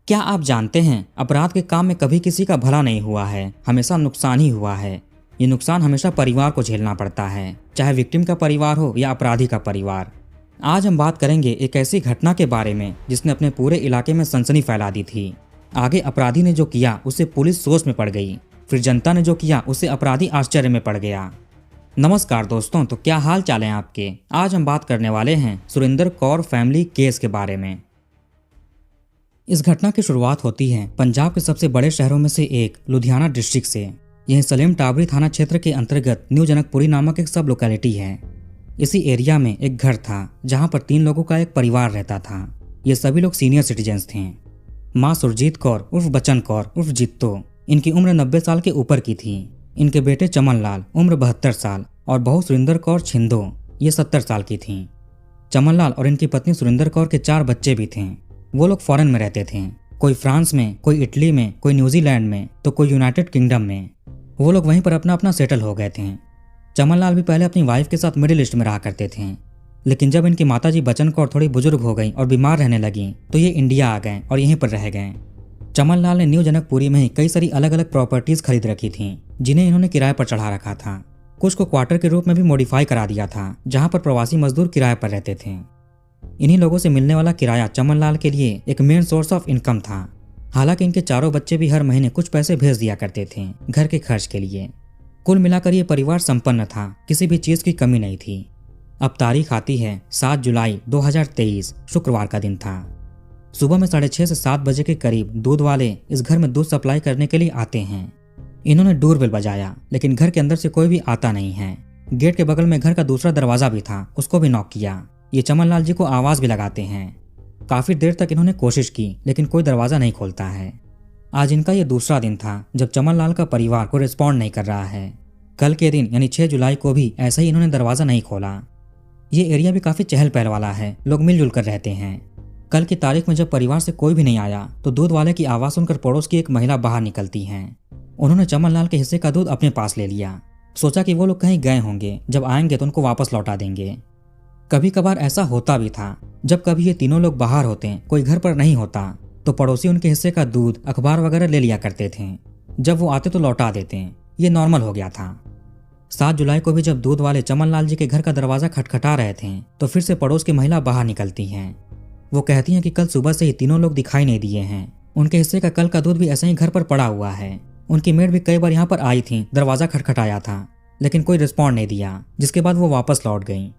क्या आप जानते हैं अपराध के काम में कभी किसी का भला नहीं हुआ है, हमेशा नुकसान ही हुआ है। ये नुकसान हमेशा परिवार को झेलना पड़ता है, चाहे विक्टिम का परिवार हो या अपराधी का परिवार। आज हम बात करेंगे एक ऐसी घटना के बारे में जिसने अपने पूरे इलाके में सनसनी फैला दी थी। आगे अपराधी ने जो किया उससे पुलिस सोच में पड़ गई, फिर जनता ने जो किया उससे अपराधी आश्चर्य में पड़ गया। नमस्कार दोस्तों, तो क्या हाल चाल है आपके। आज हम बात करने वाले हैं सुरिंदर कौर फैमिली केस के बारे में। इस घटना की शुरुआत होती है पंजाब के सबसे बड़े शहरों में से एक लुधियाना डिस्ट्रिक्ट से। यह सलेम टाबरी थाना क्षेत्र के अंतर्गत न्यू जनकपुरी नामक एक सब लोकेलिटी है। इसी एरिया में एक घर था जहां पर 3 लोगों का एक परिवार रहता था। ये सभी लोग सीनियर सिटीजन्स थे। माँ सुरजीत कौर उर्फ बच्चन कौर उर्फ जित्तो, इनकी उम्र 90 साल के ऊपर की थी। इनके बेटे चमन लाल उम्र 72 साल और बहू सुरिंदर कौर छिंदो ये 70 साल की थी। चमन लाल और इनकी पत्नी सुरिंदर कौर के 4 बच्चे भी थे। वो लोग फॉरेन में रहते थे, कोई फ्रांस में, कोई इटली में, कोई न्यूजीलैंड में, तो कोई यूनाइटेड किंगडम में। वो लोग वहीं पर अपना अपना सेटल हो गए थे। चमन लाल भी पहले अपनी वाइफ के साथ मिडिल ईस्ट में रहा करते थे, लेकिन जब इनकी माताजी बच्चन कौर थोड़ी बुजुर्ग हो गई और बीमार रहने लगी तो ये इंडिया आ गए और यहीं पर रह गए। चमन लाल ने न्यू जनकपुरी में ही कई सारी अलग अलग प्रॉपर्टीज खरीद रखी थी जिन्हें इन्होंने किराए पर चढ़ा रखा था। कुछ को क्वार्टर के रूप में भी मॉडिफाई करा दिया था जहां पर प्रवासी मजदूर किराए पर रहते थे। इन्हीं लोगों से मिलने वाला किराया चमन लाल के लिए एक मेन सोर्स ऑफ इनकम था। हालांकि इनके 4 बच्चे भी हर महीने कुछ पैसे भेज दिया करते थे घर के खर्च के लिए। कुल मिलाकर ये परिवार संपन्न था, किसी भी चीज की कमी नहीं थी। अब तारीख आती है 7 जुलाई 2023, शुक्रवार का दिन था। सुबह में 6:30 से 7 बजे के करीब दूध वाले इस घर में दूध सप्लाई करने के लिए आते हैं। इन्होंने डोरबेल बजाया लेकिन घर के अंदर से कोई भी आता नहीं है। गेट के बगल में घर का दूसरा दरवाजा भी था, उसको भी नॉक किया। ये चमन लाल जी को आवाज भी लगाते हैं। काफी देर तक इन्होंने कोशिश की लेकिन कोई दरवाजा नहीं खोलता है। आज इनका ये दूसरा दिन था जब चमन लाल का परिवार को रिस्पॉन्ड नहीं कर रहा है। कल के दिन यानी 6 जुलाई को भी ऐसा ही इन्होंने दरवाजा नहीं खोला। ये एरिया भी काफी चहल पहल वाला है, लोग मिलजुल कर रहते हैं। कल की तारीख में जब परिवार से कोई भी नहीं आया तो दूध वाले की आवाज सुनकर पड़ोस की एक महिला बाहर निकलती है। उन्होंने चमन लाल के हिस्से का दूध अपने पास ले लिया। सोचा कि वो लोग कहीं गए होंगे, जब आएंगे तो उनको वापस लौटा देंगे। कभी कभार ऐसा होता भी था, जब कभी ये तीनों लोग बाहर होते, कोई घर पर नहीं होता, तो पड़ोसी उनके हिस्से का दूध, अखबार वगैरह ले लिया करते थे। जब वो आते तो लौटा देते। ये नॉर्मल हो गया था। 7 जुलाई को भी जब दूध वाले चमन लाल जी के घर का दरवाजा खटखटा रहे थे तो फिर से पड़ोस की महिला बाहर निकलती हैं। वो कहती हैं कि कल सुबह से ही तीनों लोग दिखाई नहीं दिए हैं। उनके हिस्से का कल का दूध भी ऐसे ही घर पर पड़ा हुआ है। उनकी मेड भी कई बार यहाँ पर आई थी, दरवाजा खटखटाया था लेकिन कोई रिस्पॉन्ड नहीं दिया, जिसके बाद वो वापस लौट गई।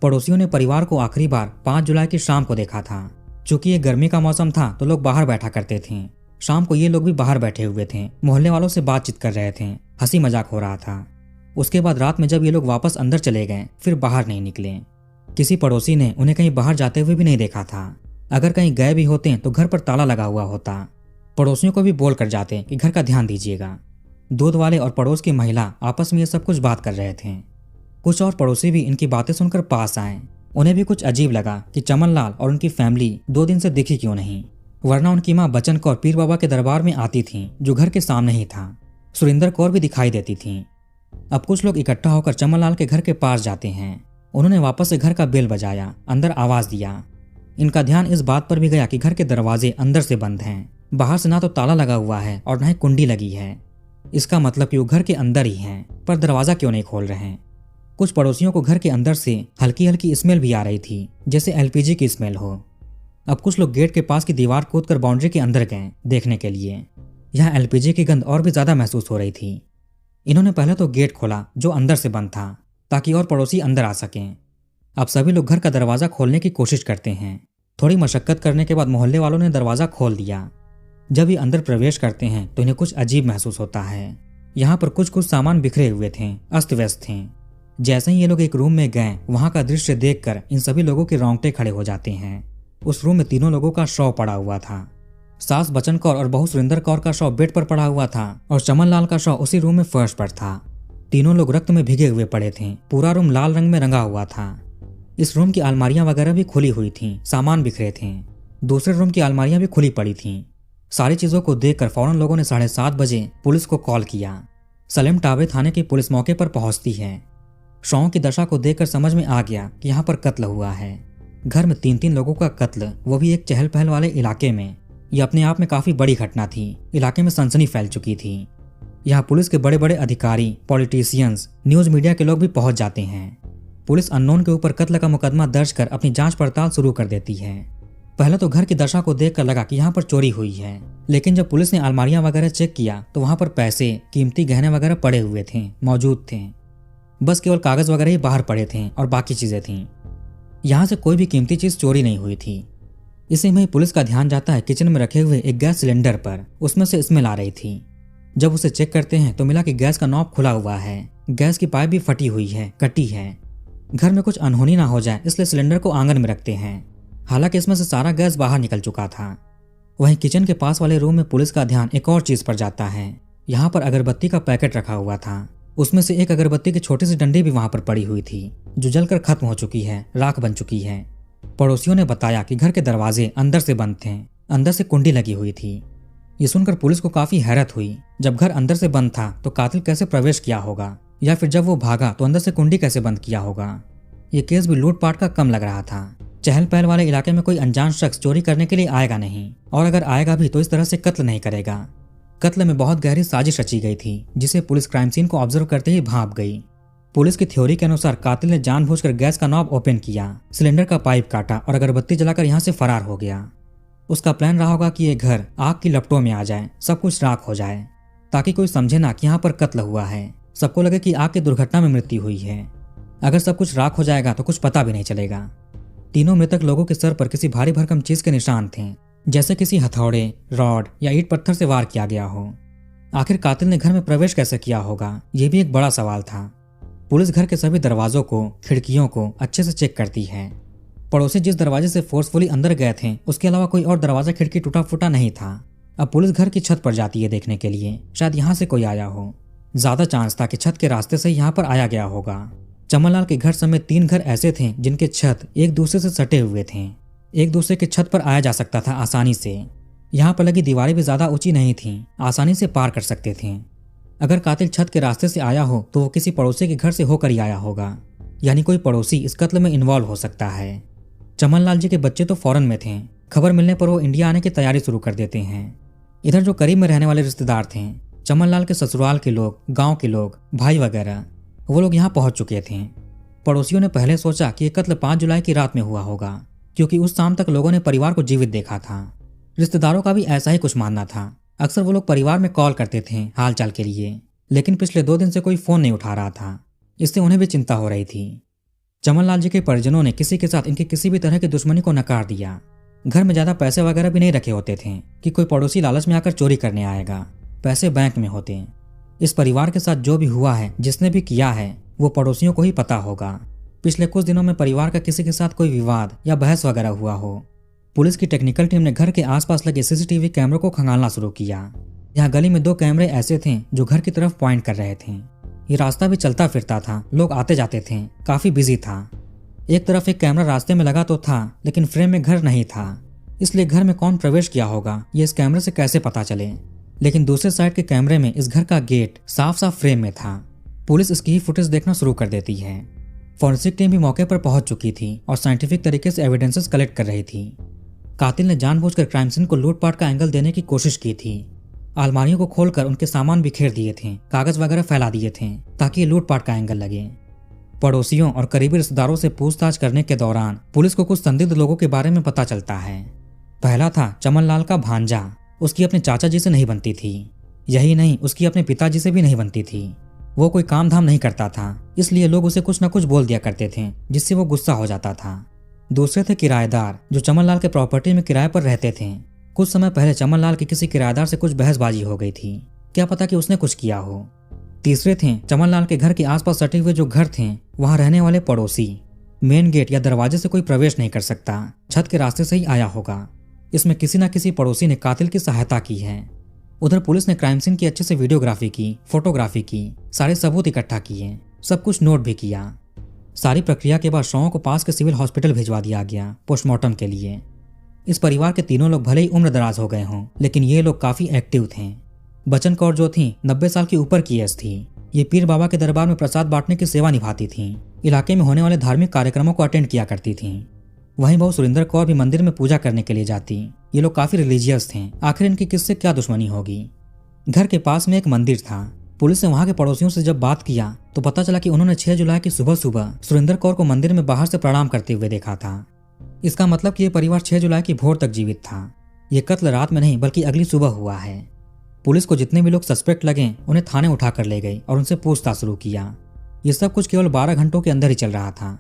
पड़ोसियों ने परिवार को आखिरी बार 5 जुलाई की शाम को देखा था। चूंकि ये गर्मी का मौसम था तो लोग बाहर बैठा करते थे। शाम को ये लोग भी बाहर बैठे हुए थे, मोहल्ले वालों से बातचीत कर रहे थे, हंसी मजाक हो रहा था। उसके बाद रात में जब ये लोग वापस अंदर चले गए फिर बाहर नहीं निकले। किसी पड़ोसी ने उन्हें कहीं बाहर जाते हुए भी नहीं देखा था। अगर कहीं गए भी होते तो घर पर ताला लगा हुआ होता। पड़ोसियों को भी बोल कर जाते कि घर का ध्यान दीजिएगा। दूध वाले और पड़ोस की महिला आपस में ये सब कुछ बात कर रहे थे। कुछ और पड़ोसी भी इनकी बातें सुनकर पास आए। उन्हें भी कुछ अजीब लगा कि चमन लाल और उनकी फैमिली 2 दिन से दिखी क्यों नहीं, वरना उनकी माँ बच्चन कौर पीर बाबा के दरबार में आती थी जो घर के सामने ही था। सुरिंदर कौर भी दिखाई देती थी। अब कुछ लोग इकट्ठा होकर चमन लाल के घर के पास जाते हैं। उन्होंने वापस से घर का बेल बजाया, अंदर आवाज दिया। इनका ध्यान इस बात पर भी गया कि घर के दरवाजे अंदर से बंद हैं। बाहर से ना तो ताला लगा हुआ है और ना ही कुंडी लगी है। इसका मतलब कि वो घर के अंदर ही हैं, पर दरवाजा क्यों नहीं खोल रहे हैं। कुछ पड़ोसियों को घर के अंदर से हल्की हल्की स्मेल भी आ रही थी, जैसे एलपीजी की स्मेल हो। अब कुछ लोग गेट के पास की दीवार कूदकर बाउंड्री के अंदर गए देखने के लिए। यहाँ एलपीजी की गंध और भी ज्यादा महसूस हो रही थी। इन्होंने पहले तो गेट खोला जो अंदर से बंद था, ताकि और पड़ोसी अंदर आ सकें। अब सभी लोग घर का दरवाजा खोलने की कोशिश करते हैं। थोड़ी मशक्कत करने के बाद मोहल्ले वालों ने दरवाजा खोल दिया। जब ये अंदर प्रवेश करते हैं तो इन्हें कुछ अजीब महसूस होता है। यहाँ पर कुछ कुछ सामान बिखरे हुए थे, अस्त व्यस्त थे। जैसे ही ये लोग एक रूम में गए, वहां का दृश्य देखकर इन सभी लोगों के रोंगटे खड़े हो जाते हैं। उस रूम में तीनों लोगों का शव पड़ा हुआ था। सास बच्चन कौर और बहू सुरिंदर कौर का शव बेड पर पड़ा हुआ था और चमन लाल का शव उसी रूम में फर्श पर था। तीनों लोग रक्त में भीगे हुए पड़े थे। पूरा रूम लाल रंग में रंगा हुआ था। इस रूम की अलमारियां वगैरह भी खुली हुई थी, सामान बिखरे थे। दूसरे रूम की अलमारियां भी खुली पड़ी थी। सारी चीजों को देखकर फौरन लोगों ने 7:30 बजे पुलिस को कॉल किया। सलेम टाबरी थाने की पुलिस मौके पर पहुंचती है। शवों की दशा को देखकर समझ में आ गया कि यहाँ पर कत्ल हुआ है। घर में 3-3 लोगों का कत्ल, वो भी एक चहल पहल वाले इलाके में। ये अपने आप में काफी बड़ी घटना थी। इलाके में सनसनी फैल चुकी थी। यहाँ पुलिस के बड़े बड़े अधिकारी, पॉलिटिशियंस, न्यूज मीडिया के लोग भी पहुंच जाते हैं। पुलिस अननोन के ऊपर कत्ल का मुकदमा दर्ज कर अपनी जांच पड़ताल शुरू कर देती है। पहले तो घर की दशा को देखकर लगा कि यहाँ पर चोरी हुई है, लेकिन जब पुलिस ने अलमारियां वगैरह चेक किया तो वहां पर पैसे, कीमती गहने वगैरह पड़े हुए थे, मौजूद थे। बस केवल कागज वगैरह ही बाहर पड़े थे और बाकी चीजें थीं। यहाँ से कोई भी कीमती चीज चोरी नहीं हुई थी। इसी में पुलिस का ध्यान जाता है किचन में रखे हुए एक गैस सिलेंडर पर। उसमें से स्मेल आ रही थी। जब उसे चेक करते हैं तो मिला कि गैस का नॉब खुला हुआ है, गैस की पाइप भी फटी हुई है, कटी है। घर में कुछ अनहोनी ना हो जाए इसलिए सिलेंडर को आंगन में रखते हैं। हालांकि इसमें से सारा गैस बाहर निकल चुका था। वहीं किचन के पास वाले रूम में पुलिस का ध्यान एक और चीज पर जाता है। यहाँ पर अगरबत्ती का पैकेट रखा हुआ था। उसमें से एक अगरबत्ती की छोटी सी डंडी भी वहां पर पड़ी हुई थी, जो जलकर खत्म हो चुकी है, राख बन चुकी है। पड़ोसियों ने बताया कि घर के दरवाजे अंदर से बंद थे, अंदर से कुंडी लगी हुई थी। ये सुनकर पुलिस को काफी हैरत हुई। जब घर अंदर से बंद था तो कातिल कैसे प्रवेश किया होगा, या फिर जब वो भागा तो अंदर से कुंडी कैसे बंद किया होगा। ये केस भी लूटपाट का कम लग रहा था। चहल पहल वाले इलाके में कोई अनजान शख्स चोरी करने के लिए आएगा नहीं, और अगर आएगा भी तो इस तरह से कत्ल नहीं करेगा। कत्ल में बहुत गहरी साजिश रची गई थी, जिसे पुलिस क्राइम सीन को ऑब्जर्व करते ही भांप गई। पुलिस की थ्योरी के अनुसार कातिल ने जानबूझकर गैस का नॉब ओपन किया, सिलेंडर का पाइप काटा और अगरबत्ती जलाकर यहाँ से फरार हो गया। उसका प्लान रहा होगा कि ये घर आग की लपटों में आ जाए, सब कुछ राख हो जाए, ताकि कोई समझे ना कि यहाँ पर कत्ल हुआ है। सबको लगे कि आग की दुर्घटना में मृत्यु हुई है। अगर सब कुछ राख हो जाएगा तो कुछ पता भी नहीं चलेगा। तीनों मृतक लोगों के सर पर किसी भारी भरकम चीज के निशान थे, जैसे किसी हथौड़े, रॉड या ईंट पत्थर से वार किया गया हो। आखिर कातिल ने घर में प्रवेश कैसे किया होगा, यह भी एक बड़ा सवाल था। पुलिस घर के सभी दरवाजों को, खिड़कियों को अच्छे से चेक करती है। पड़ोसी जिस दरवाजे से फोर्सफुली अंदर गए थे उसके अलावा कोई और दरवाजा खिड़की टूटा फूटा नहीं था। अब पुलिस घर की छत पर जाती है देखने के लिए, शायद यहाँ से कोई आया हो। ज्यादा चांस था कि छत के रास्ते से यहाँ पर आया गया होगा। चमनलाल के घर समेत 3 घर ऐसे थे जिनके छत एक दूसरे से सटे हुए थे। एक दूसरे की छत पर आया जा सकता था आसानी से। यहाँ पर लगी दीवारें भी ज्यादा ऊंची नहीं थी, आसानी से पार कर सकते थे। अगर कातिल छत के रास्ते से आया हो तो वो किसी पड़ोसी के घर से होकर ही आया होगा, यानी कोई पड़ोसी इस कत्ल में इन्वॉल्व हो सकता है। चमनलाल जी के बच्चे तो फॉरेन में थे। खबर मिलने पर वो इंडिया आने की तैयारी शुरू कर देते हैं। इधर जो करीब में रहने वाले रिश्तेदार थे, चमनलाल के ससुराल के लोग, गांव के लोग, भाई वगैरह, वो लोग यहाँ पहुंच चुके थे। पड़ोसियों ने पहले सोचा कि ये कत्ल 5 जुलाई की रात में हुआ होगा, क्योंकि उस शाम तक लोगों ने परिवार को जीवित देखा था। रिश्तेदारों का भी ऐसा ही कुछ मानना था। अक्सर वो लोग परिवार में कॉल करते थे हालचाल के लिए, लेकिन पिछले 2 दिन से कोई फोन नहीं उठा रहा था। इससे उन्हें भी चिंता हो रही थी। चमनलाल जी के परिजनों ने किसी के साथ इनकी किसी भी तरह की दुश्मनी को नकार दिया। घर में ज्यादा पैसे वगैरह भी नहीं रखे होते थे कि कोई पड़ोसी लालच में आकर चोरी करने आएगा। पैसे बैंक में होते। इस परिवार के साथ जो भी हुआ है, जिसने भी किया है, वो पड़ोसियों को ही पता होगा। पिछले कुछ दिनों में परिवार का किसी के साथ कोई विवाद या बहस वगैरह हुआ हो। पुलिस की टेक्निकल टीम ने घर के आसपास लगे सीसीटीवी कैमरों को खंगालना शुरू किया। यहाँ गली में 2 कैमरे ऐसे थे जो घर की तरफ पॉइंट कर रहे थे। ये रास्ता भी चलता फिरता था, लोग आते जाते थे, काफी बिजी था। एक तरफ एक कैमरा रास्ते में लगा तो था, लेकिन फ्रेम में घर नहीं था, इसलिए घर में कौन प्रवेश किया होगा ये इस कैमरे से कैसे पता चले। लेकिन दूसरे साइड के कैमरे में इस घर का गेट साफ साफ फ्रेम में था। पुलिस इसकी ही फुटेज देखना शुरू कर देती है। फॉरेंसिक टीम भी मौके पर पहुंच चुकी थी और साइंटिफिक तरीके से एविडेंसेस कलेक्ट कर रही थी। कातिल ने जानबूझकर क्राइम सीन को लूटपाट का एंगल देने की कोशिश की थी। अलमारियों को खोलकर उनके सामान बिखेर दिए थे, कागज वगैरह फैला दिए थे ताकि ये लूटपाट का एंगल लगे। पड़ोसियों और करीबी रिश्तेदारों से पूछताछ करने के दौरान पुलिस को कुछ संदिग्ध लोगों के बारे में पता चलता है। पहला था चमनलाल का भांजा। उसकी अपने चाचा जी से नहीं बनती थी। यही नहीं, उसकी अपने पिताजी से भी नहीं बनती थी। वो कोई काम धाम नहीं करता था, इसलिए लोग उसे कुछ न कुछ बोल दिया करते थे, जिससे वो गुस्सा हो जाता था। दूसरे थे किराएदार, जो चमनलाल के प्रॉपर्टी में किराए पर रहते थे। कुछ समय पहले चमनलाल की किसी किराएदार से कुछ बहसबाजी हो गई थी, क्या पता कि उसने कुछ किया हो। तीसरे थे चमनलाल के घर के आसपास सटे हुए जो घर थे, वहां रहने वाले पड़ोसी। मेन गेट या दरवाजे से कोई प्रवेश नहीं कर सकता, छत के रास्ते से ही आया होगा। इसमें किसी न किसी पड़ोसी ने कातिल की सहायता की है। उधर पुलिस ने क्राइम सीन की अच्छे से वीडियोग्राफी की, फोटोग्राफी की, सारे सबूत इकट्ठा किए, सब कुछ नोट भी किया। सारी प्रक्रिया के बाद शवों को पास के सिविल हॉस्पिटल भिजवा दिया गया पोस्टमार्टम के लिए। इस परिवार के तीनों लोग भले ही उम्र दराज हो गए हों, लेकिन ये लोग काफी एक्टिव थे। बचन कौर जो थी 90 साल की ऊपर की एज थी। ये पीर बाबा के दरबार में प्रसाद बांटने की सेवा निभाती थी। इलाके में होने वाले धार्मिक कार्यक्रमों को अटेंड किया करती थी। वहीं बहू सुरेंद्र कौर भी मंदिर में पूजा करने के लिए जाती। ये लोग काफी रिलीजियस थे, आखिर इनकी किससे क्या दुश्मनी होगी। घर के पास में एक मंदिर था। पुलिस ने वहां के पड़ोसियों से जब बात किया तो पता चला कि उन्होंने 6 जुलाई की सुबह सुबह सुरेंद्र कौर को मंदिर में बाहर से प्रणाम करते हुए देखा था। इसका मतलब कि ये परिवार 6 जुलाई की भोर तक जीवित था। ये कत्ल रात में नहीं बल्कि अगली सुबह हुआ है। पुलिस को जितने भी लोग सस्पेक्ट लगे उन्हें थाने उठाकर ले गई और उनसे पूछताछ शुरू किया। ये सब कुछ केवल 12 घंटों के अंदर ही चल रहा था।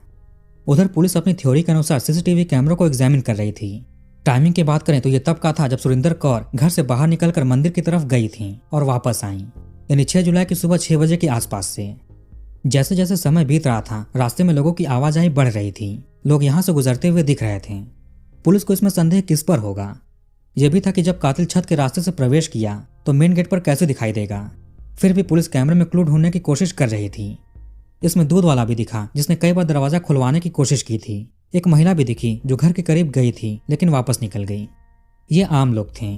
उधर पुलिस अपनी थ्योरी के अनुसार सीसीटीवी कैमरों को एग्जामिन कर रही थी। टाइमिंग की बात करें तो ये तब का था जब सुरेंद्र कौर घर से बाहर निकलकर मंदिर की तरफ गई थी और वापस आई, यानी 6 जुलाई की सुबह 6 बजे के आसपास से। जैसे जैसे समय बीत रहा था रास्ते में लोगों की आवाजाही बढ़ रही थी। लोग यहाँ से गुजरते हुए दिख रहे थे। पुलिस को इसमें संदेह किस पर होगा? यह भी था कि जब कातिल छत के रास्ते से प्रवेश किया तो मेन गेट पर कैसे दिखाई देगा। फिर भी पुलिस कैमरे में क्लू ढूंढने की कोशिश कर रही थी। इसमें दूध वाला भी दिखा जिसने कई बार दरवाजा खुलवाने की कोशिश की थी। एक महिला भी दिखी जो घर के करीब गई थी लेकिन वापस निकल गई। ये आम लोग थे।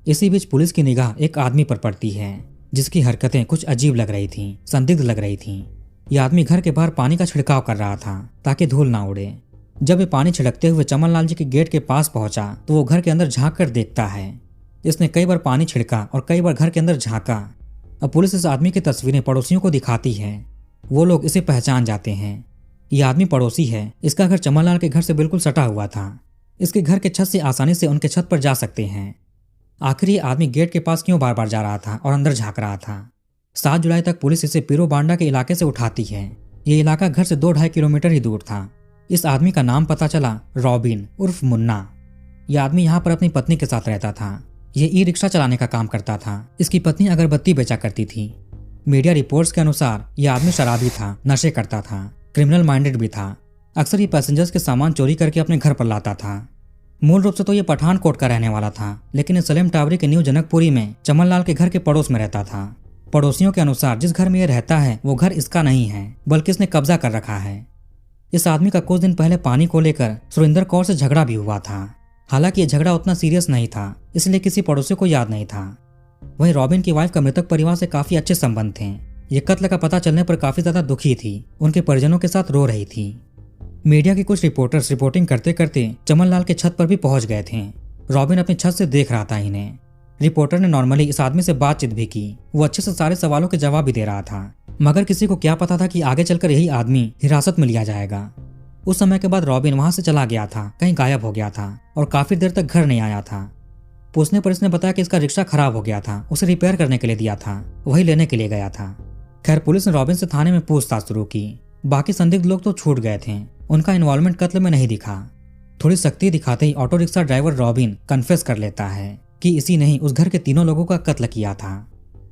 इसी बीच पुलिस की निगाह एक आदमी पर पड़ती है जिसकी हरकतें कुछ अजीब लग रही थीं, संदिग्ध लग रही थीं। यह आदमी घर के बाहर पानी का छिड़काव कर रहा था ताकि धूल ना उड़े। जब ये पानी छिड़कते हुए चमन लाल जी के गेट के पास पहुंचा तो वो घर के अंदर झांक कर देखता है। इसने कई बार पानी छिड़का और कई बार घर के अंदर झांका। अब पुलिस इस आदमी की तस्वीरें पड़ोसियों को दिखाती है। वो लोग इसे पहचान जाते हैं। यह आदमी पड़ोसी है। इसका घर चमनलाल के घर से बिल्कुल सटा हुआ था। इसके घर के छत से आसानी से उनके छत पर जा सकते हैं। आखिर ये आदमी गेट के पास क्यों बार बार जा रहा था और अंदर झांक रहा था? 7 जुलाई तक पुलिस इसे पीरो बांडा के इलाके से उठाती है। ये इलाका घर से 2-2.5 किलोमीटर ही दूर था। इस आदमी का नाम पता चला रॉबिन उर्फ मुन्ना। यह आदमी यहाँ पर अपनी पत्नी के साथ रहता था। ये ई रिक्शा चलाने का काम करता था। इसकी पत्नी अगरबत्ती बेचा करती थी। मीडिया रिपोर्ट्स के अनुसार यह आदमी शराबी था, नशे करता था, क्रिमिनल माइंडेड भी था। अक्सर ये पैसेंजर्स के सामान चोरी करके अपने घर पर लाता था। मूल रूप से तो ये पठानकोट का रहने वाला था, लेकिन इस सलेम टावरी के न्यू जनकपुरी में चमनलाल के घर के पड़ोस में रहता था। पड़ोसियों के अनुसार जिस घर में ये रहता है वो घर इसका नहीं है बल्कि इसने कब्जा कर रखा है। इस आदमी का कुछ दिन पहले पानी को लेकर सुरेंद्र कौर से झगड़ा भी हुआ था। हालांकि ये झगड़ा उतना सीरियस नहीं था, इसलिए किसी पड़ोसी को याद नहीं था। वहीं रॉबिन की वाइफ का मृतक परिवार से काफी अच्छे संबंध थे। ये कत्ल का पता चलने पर काफी ज्यादा दुखी थी, उनके परिजनों के साथ रो रही थी। मीडिया के कुछ रिपोर्टर्स रिपोर्टिंग करते करते चमनलाल के छत पर भी पहुंच गए थे। रॉबिन अपनी छत से देख रहा था इन्हें। रिपोर्टर ने नॉर्मली इस आदमी से बातचीत भी की। वो अच्छे से सारे सवालों के जवाब भी दे रहा था, मगर किसी को क्या पता था कि आगे चलकर यही आदमी हिरासत में लिया जाएगा। उस समय के बाद रॉबिन वहां से चला गया था, कहीं गायब हो गया था और काफी देर तक घर नहीं आया था। पूछने पर इसने बताया कि इसका रिक्शा खराब हो गया था, उसे रिपेयर करने के लिए दिया था, वही लेने के लिए गया था। खैर पुलिस ने रॉबिन से थाने में पूछताछ शुरू की। बाकी संदिग्ध लोग तो छूट गए थे, उनका इन्वॉल्वमेंट कत्ल में नहीं दिखा। थोड़ी सख्ती दिखाते ही auto rickshaw driver Robin confess कर लेता है कि इसी ने ही उस घर के तीनों लोगों का कत्ल किया था।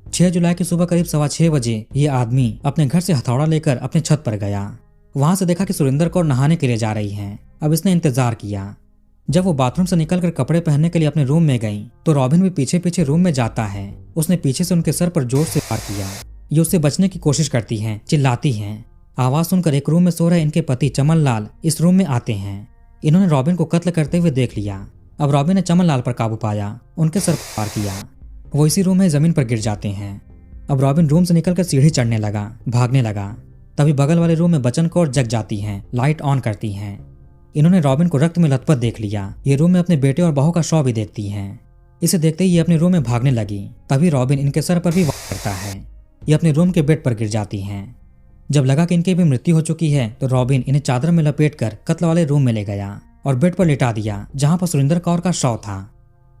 6 जुलाई की सुबह करीब 6:15 बजे ये आदमी अपने घर से हथौड़ा लेकर अपने छत पर गया। वहां से देखा कि सुरेंद्र कौर नहाने के लिए जा रही हैं। अब इसने इंतजार किया। जब वो बाथरूम से निकलकर कपड़े पहनने के लिए अपने रूम में गई तो रॉबिन भी पीछे पीछे रूम में जाता है। उसने पीछे से उनके सर पर जोर से वार किया। ये उससे बचने की कोशिश करती हैं, चिल्लाती हैं। आवाज सुनकर एक रूम में सो रहे इनके पति चमनलाल इस रूम में आते हैं। इन्होंने रॉबिन को कत्ल करते हुए देख लिया। अब रॉबिन ने चमनलाल पर काबू पाया, उनके सर पर वार किया। वो इसी रूम में जमीन पर गिर जाते हैं। अब रॉबिन रूम से निकलकर सीढ़ी चढ़ने लगा, भागने लगा। तभी बगल वाले रूम में बचन कौर जग जाती हैं, लाइट ऑन करती हैं। इन्होंने रॉबिन को रक्त में लथपथ देख लिया। ये रूम में अपने बेटे और बहू का शव भी देखती हैं। इसे देखते ही ये अपने रूम में भागने लगी। तभी रॉबिन इनके सर पर भी वार करता है। ये अपने रूम के बेड पर गिर जाती हैं। जब लगा कि इनकी भी मृत्यु हो चुकी है तो रॉबिन इन्हें चादर में लपेटकर कत्ल वाले रूम में ले गया और बेड पर लिटा दिया जहां पर सुरेंद्र कौर का शव था।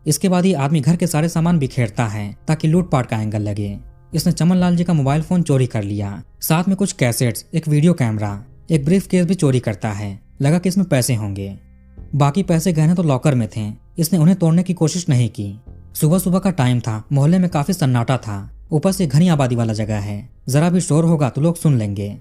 इसके बाद ये आदमी घर के सारे सामान बिखेरता है ताकि लूटपाट का एंगल लगे। इसने चमनलाल जी का मोबाइल फोन चोरी कर लिया, साथ में कुछ कैसेट्स, एक वीडियो कैमरा, एक ब्रीफ केस भी चोरी करता है। लगा कि इसमें पैसे होंगे। बाकी पैसे गहने तो लॉकर में थे। इसने उन्हें तोड़ने की कोशिश नहीं की। सुबह सुबह का टाइम था, मोहल्ले में काफी सन्नाटा था। ऊपर से घनी आबादी वाला जगह है, जरा भी शोर होगा तो लोग सुन लेंगे।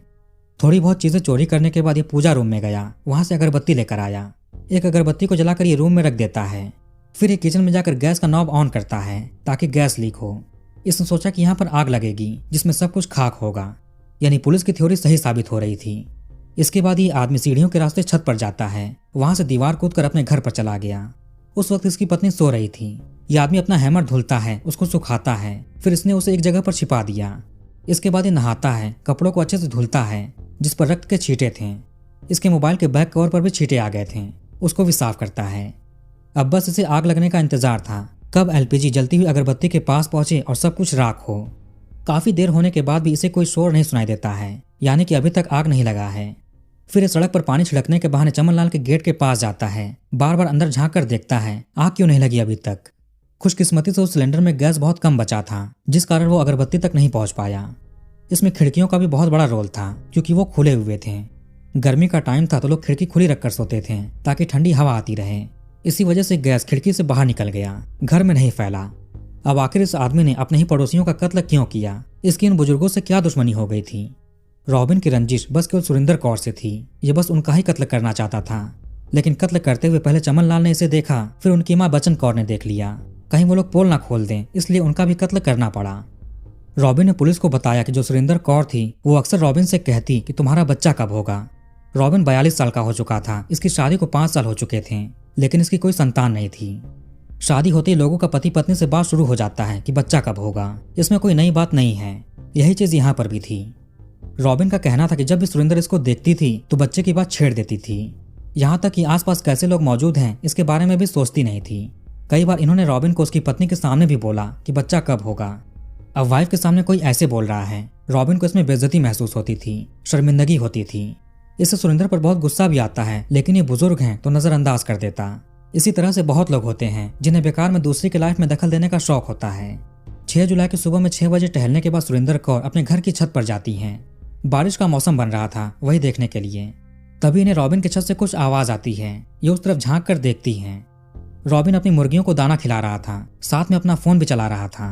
थोड़ी बहुत चीजें चोरी करने के बाद ये पूजा रूम में गया। वहां से अगरबत्ती लेकर आया। एक अगरबत्ती को जलाकर ये रूम में रख देता है। फिर ये किचन में जाकर गैस का नॉब ऑन करता है ताकि गैस लीक हो। इसने सोचा कि यहाँ पर आग लगेगी जिसमें सब कुछ खाक होगा, यानी पुलिस की थ्योरी सही साबित हो रही थी। इसके बाद ये आदमी सीढ़ियों के रास्ते छत पर जाता है। वहां से दीवार कूदकर अपने घर पर चला गया। उस वक्त इसकी पत्नी सो रही थी। यह आदमी अपना हैमर धुलता है, उसको सुखाता है, फिर इसने उसे एक जगह पर छिपा दिया। इसके बाद ये नहाता है, कपड़ों को अच्छे से धुलता है जिस पर रक्त के छींटे थे। इसके मोबाइल के बैक कवर पर भी छींटे आ गए थे, उसको भी साफ करता है। अब बस इसे आग लगने का इंतजार था, कब एलपीजी जलती हुई अगरबत्ती के पास पहुंचे और सब कुछ राख हो। काफी देर होने के बाद भी इसे कोई शोर नहीं सुनाई देता है, यानी कि अभी तक आग नहीं लगा है। फिर इस सड़क पर पानी छिड़कने के बहाने चमनलाल के गेट के पास जाता है, बार बार अंदर झांक कर देखता है आग क्यों नहीं लगी अभी तक। खुशकिस्मती से उस सिलेंडर में गैस बहुत कम बचा था, जिस कारण वो अगरबत्ती तक नहीं पहुंच पाया। इसमें खिड़कियों का भी बहुत बड़ा रोल था, क्योंकि वो खुले हुए थे। गर्मी का टाइम था तो लोग खिड़की खुली रखकर सोते थे ताकि ठंडी हवा आती रहे। इसी वजह से गैस खिड़की से बाहर निकल गया, घर में नहीं फैला। अब आखिर इस आदमी ने अपने ही पड़ोसियों का कत्ल क्यों किया? इसकी इन बुजुर्गों से क्या दुश्मनी हो गई थी? रॉबिन की रंजिश बस केवल सुरिंदर कौर से थी। ये बस उनका ही कत्ल करना चाहता था, लेकिन कत्ल करते हुए पहले चमनलाल ने इसे देखा, फिर उनकी माँ बच्चन कौर ने देख लिया। कहीं वो लोग पोल ना खोल दें, इसलिए उनका भी कत्ल करना पड़ा। रॉबिन ने पुलिस को बताया कि जो सुरिंदर कौर थी वो अक्सर रॉबिन से कहती कि तुम्हारा बच्चा कब होगा। रॉबिन 42 साल का हो चुका था, इसकी शादी को 5 साल हो चुके थे, लेकिन इसकी कोई संतान नहीं थी। शादी होते ही लोगों का पति पत्नी से बात शुरू हो जाता है कि बच्चा कब होगा। इसमें कोई नई बात नहीं है, यही चीज यहाँ पर भी थी। रॉबिन का कहना था कि जब भी सुरिंदर इसको देखती थी तो बच्चे की बात छेड़ देती थी, यहाँ तक कि आसपास कैसे लोग मौजूद हैं इसके बारे में भी सोचती नहीं थी। कई बार इन्होंने रॉबिन को उसकी पत्नी के सामने भी बोला कि बच्चा कब होगा। अब वाइफ के सामने कोई ऐसे बोल रहा है, रॉबिन को इसमें बेइज्जती महसूस होती थी, शर्मिंदगी होती थी। इससे सुरिंदर पर बहुत गुस्सा भी आता है, लेकिन ये बुजुर्ग हैं तो नजरअंदाज कर देता। इसी तरह से बहुत लोग होते हैं जिन्हें बेकार में दूसरी की लाइफ में दखल देने का शौक होता है। 6 जुलाई की सुबह में 6 बजे टहलने के बाद सुरिंदर कौर अपने घर की छत पर जाती हैं। बारिश का मौसम बन रहा था, वही देखने के लिए। तभी इन्हें रॉबिन की छत से कुछ आवाज आती है। ये उस तरफ झांक कर देखती हैं। रॉबिन अपनी मुर्गियों को दाना खिला रहा था, साथ में अपना फोन भी चला रहा था।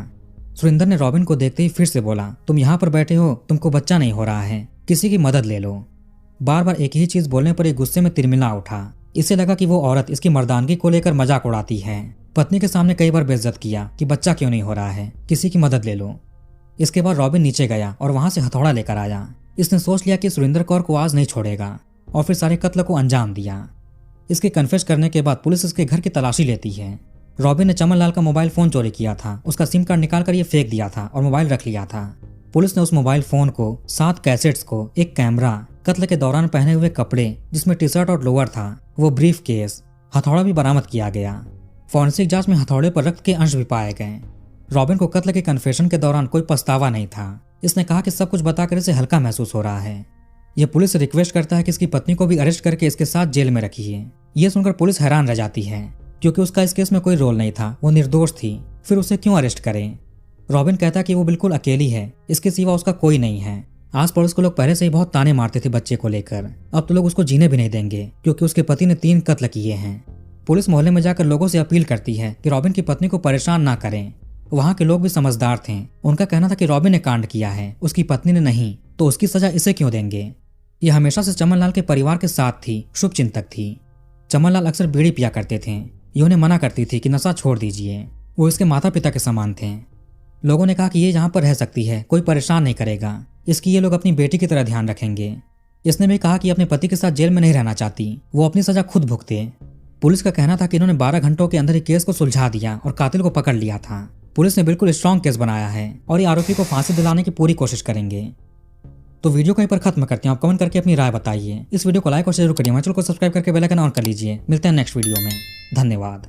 सुरिंदर ने रॉबिन को देखते ही फिर से बोला, तुम यहाँ पर बैठे हो, तुमको बच्चा नहीं हो रहा है, किसी की मदद ले लो। बार बार एक ही चीज बोलने पर एक गुस्से में तिरमिला उठा। इसे लगा कि वो औरत इसकी मर्दानगी को लेकर मजाक उड़ाती है। पत्नी के सामने कई बार बेइज्जत किया कि बच्चा क्यों नहीं हो रहा है, किसी की मदद ले लो। इसके बाद रॉबिन नीचे गया और वहां से हथौड़ा लेकर आया। इसने सोच लिया कि सुरिंदर कौर को आज नहीं छोड़ेगा और फिर सारे कत्ल को अंजाम दिया। इसके कन्फेस करने के बाद पुलिस इसके घर की तलाशी लेती है। रॉबिन ने चमनलाल का मोबाइल फोन चोरी किया था, उसका सिम कार्ड निकाल कर ये फेंक दिया था और मोबाइल रख लिया था। पुलिस ने उस मोबाइल फोन को, 7 कैसेट्स को, एक कैमरा, कत्ल के दौरान पहने हुए कपड़े जिसमें टी शर्ट और लोअर था, वो ब्रीफ केस, हथौड़ा भी बरामद किया गया। फॉरेंसिक जांच में हथौड़े पर रक्त के अंश भी पाए गए। रॉबिन को कत्ल के कन्फेशन के दौरान कोई पछतावा नहीं था। इसने कहा कि सब कुछ बताकर इसे हल्का महसूस हो रहा है। यह पुलिस से रिक्वेस्ट करता है कि इसकी पत्नी को भी अरेस्ट करके इसके साथ जेल में रखिए। यह सुनकर पुलिस हैरान रह जाती है, क्योंकि उसका इस केस में कोई रोल नहीं था, वो निर्दोष थी, फिर उसे क्यों अरेस्ट करें। रॉबिन कहता कि वो बिल्कुल अकेली है, इसके सिवा उसका कोई नहीं है। आस पड़ोस के लोग पहले से ही बहुत ताने मारते थे बच्चे को लेकर, अब तो लोग उसको जीने भी नहीं देंगे, क्योंकि उसके पति ने 3 कत्ल किए हैं। पुलिस मोहल्ले में जाकर लोगों से अपील करती है कि रॉबिन की पत्नी को परेशान ना करें। वहां के लोग भी समझदार थे, उनका कहना था कि रॉबिन ने कांड किया है, उसकी पत्नी ने नहीं, तो उसकी सजा इसे क्यों देंगे। यह हमेशा से चमनलाल के परिवार के साथ थी, शुभचिंतक थी। चमनलाल अक्सर बीड़ी पिया करते थे। ये उन्हें मना करती थी कि नशा छोड़ दीजिए, वो इसके माता पिता के समान थे। लोगों ने कहा कि ये यहाँ पर रह सकती है, कोई परेशान नहीं करेगा, इसकी ये लोग अपनी बेटी की तरह ध्यान रखेंगे। इसने भी कहा कि अपने पति के साथ जेल में नहीं रहना चाहती, वो अपनी सजा खुद भुगते। पुलिस का कहना था कि इन्होंने 12 घंटों के अंदर ही केस को सुलझा दिया और कातिल को पकड़ लिया था। पुलिस ने बिल्कुल स्ट्रॉन्ग केस बनाया है और ये आरोपी को फांसी दिलाने की पूरी कोशिश करेंगे। तो वीडियो को यहीं पर खत्म करते हैं। आप कमेंट करके अपनी राय बताइए। इस वीडियो को लाइक और शेयर करिए। चैनल को सब्सक्राइब करके बेल आइकन ऑन कर लीजिए। मिलते हैं नेक्स्ट वीडियो में। धन्यवाद।